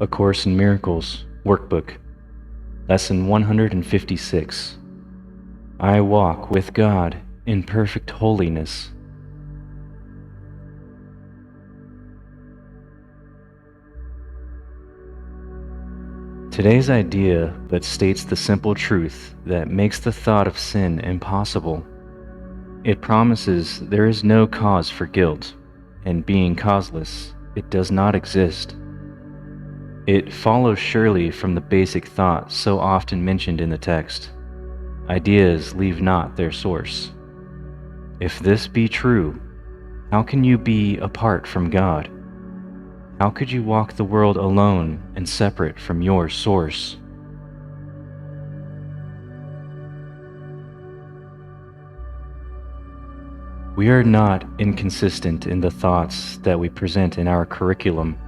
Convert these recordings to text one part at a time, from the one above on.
A Course in Miracles, Workbook, Lesson 156. I walk with God in perfect holiness. Today's idea but states the simple truth that makes the thought of sin impossible. It promises there is no cause for guilt, and being causeless, it does not exist. It follows surely from the basic thought so often mentioned in the text. Ideas leave not their source. If this be true, how can you be apart from God? How could you walk the world alone and separate from your source? We are not inconsistent in the thoughts that we present in our curriculum.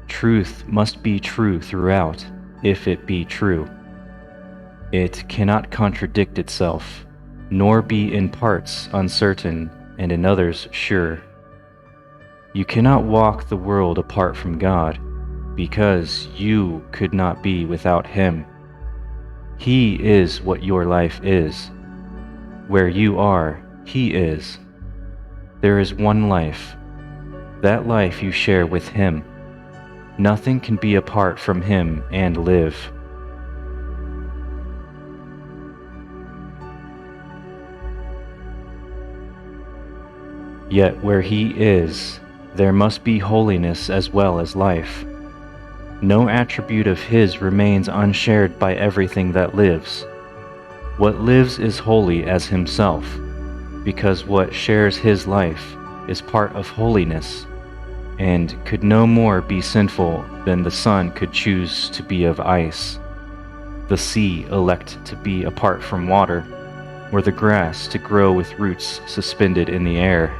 Truth must be true throughout, if it be true. It cannot contradict itself, nor be in parts uncertain and in others sure. You cannot walk the world apart from God, because you could not be without Him. He is what your life is. Where you are, He is. There is one life. That life you share with Him. Nothing can be apart from Him and live. Yet where He is, there must be holiness as well as life. No attribute of His remains unshared by everything that lives. What lives is holy as Himself, because what shares His life is part of holiness, and could no more be sinful than the sun could choose to be of ice, the sea elect to be apart from water, or the grass to grow with roots suspended in the air.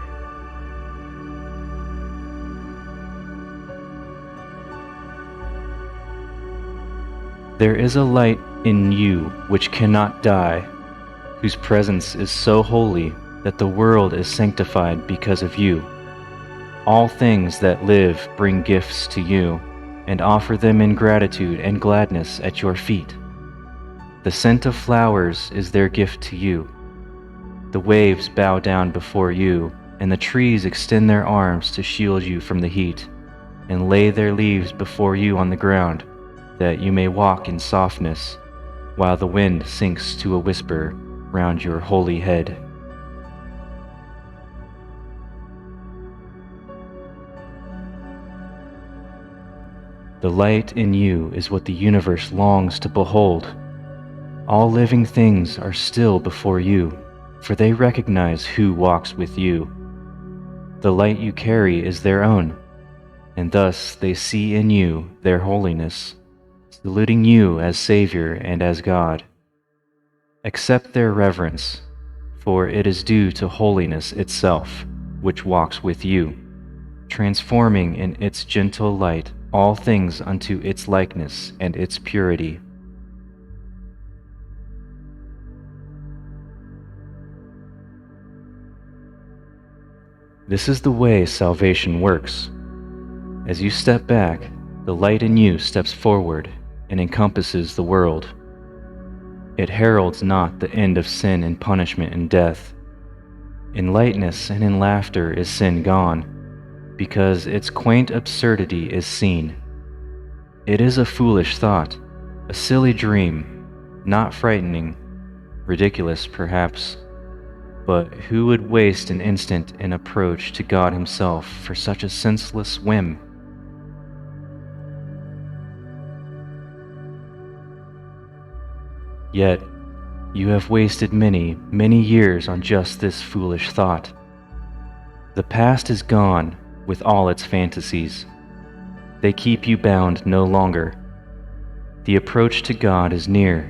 There is a light in you which cannot die, whose presence is so holy that the world is sanctified because of you. All things that live bring gifts to you, and offer them in gratitude and gladness at your feet. The scent of flowers is their gift to you. The waves bow down before you, and the trees extend their arms to shield you from the heat, and lay their leaves before you on the ground, that you may walk in softness, while the wind sinks to a whisper round your holy head. The light in you is what the universe longs to behold. All living things are still before you, for they recognize who walks with you. The light you carry is their own, and thus they see in you their holiness, saluting you as Savior and as God. Accept their reverence, for it is due to holiness itself, which walks with you, transforming in its gentle light all things unto its likeness and its purity. This is the way salvation works. As you step back, the light in you steps forward and encompasses the world. It heralds not the end of sin and punishment and death. In lightness and in laughter is sin gone, because its quaint absurdity is seen. It is a foolish thought, a silly dream, not frightening, ridiculous perhaps, but who would waste an instant in approach to God Himself for such a senseless whim? Yet, you have wasted many, many years on just this foolish thought. The past is gone with all its fantasies. They keep you bound no longer. The approach to God is near,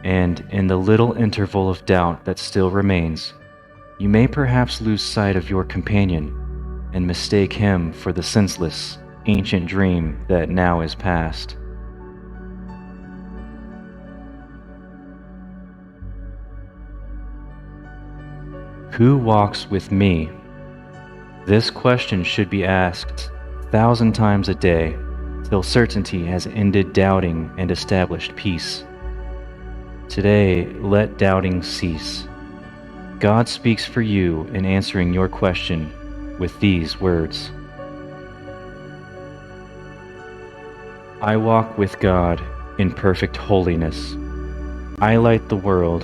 and in the little interval of doubt that still remains, you may perhaps lose sight of your companion and mistake him for the senseless, ancient dream that now is past. Who walks with me? This question should be asked 1,000 times a day, till certainty has ended doubting and established peace. Today, let doubting cease. God speaks for you in answering your question with these words. I walk with God in perfect holiness. I light the world.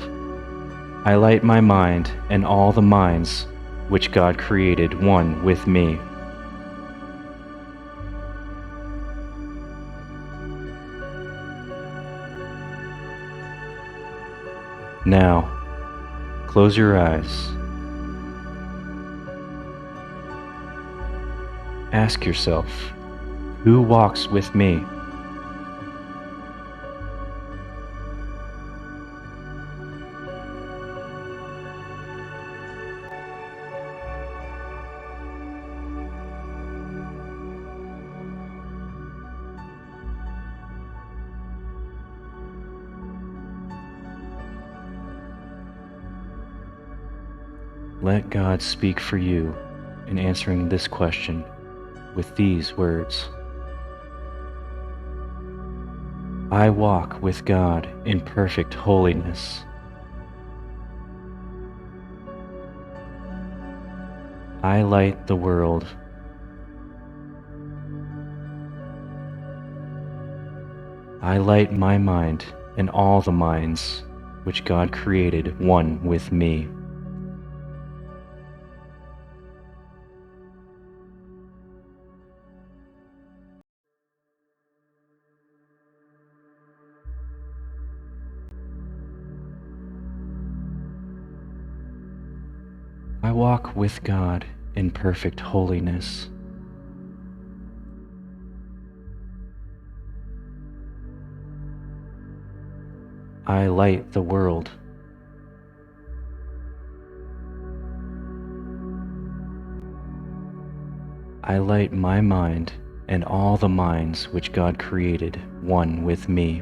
I light my mind and all the minds which God created one with me. Now, close your eyes. Ask yourself, who walks with me? Let God speak for you in answering this question with these words. I walk with God in perfect holiness. I light the world. I light my mind and all the minds which God created one with me. I walk with God in perfect holiness. I light the world. I light my mind and all the minds which God created one with me.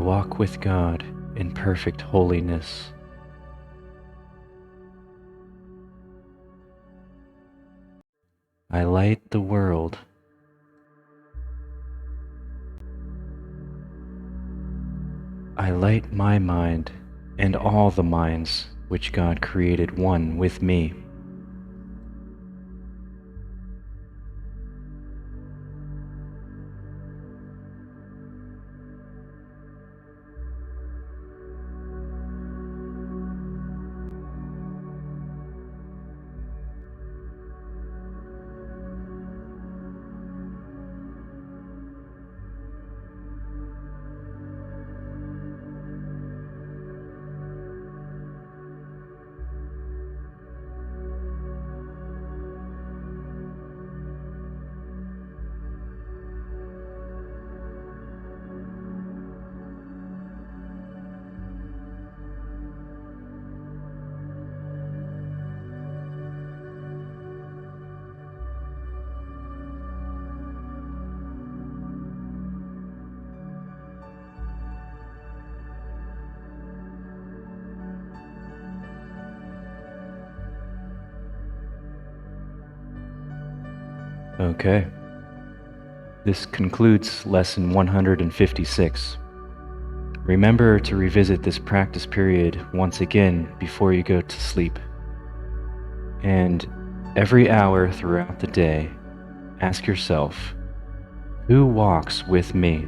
walk with God in perfect holiness. I light the world. I light my mind and all the minds which God created one with me. Okay. This concludes lesson 156. Remember to revisit this practice period once again before you go to sleep. And every hour throughout the day, ask yourself, who walks with me?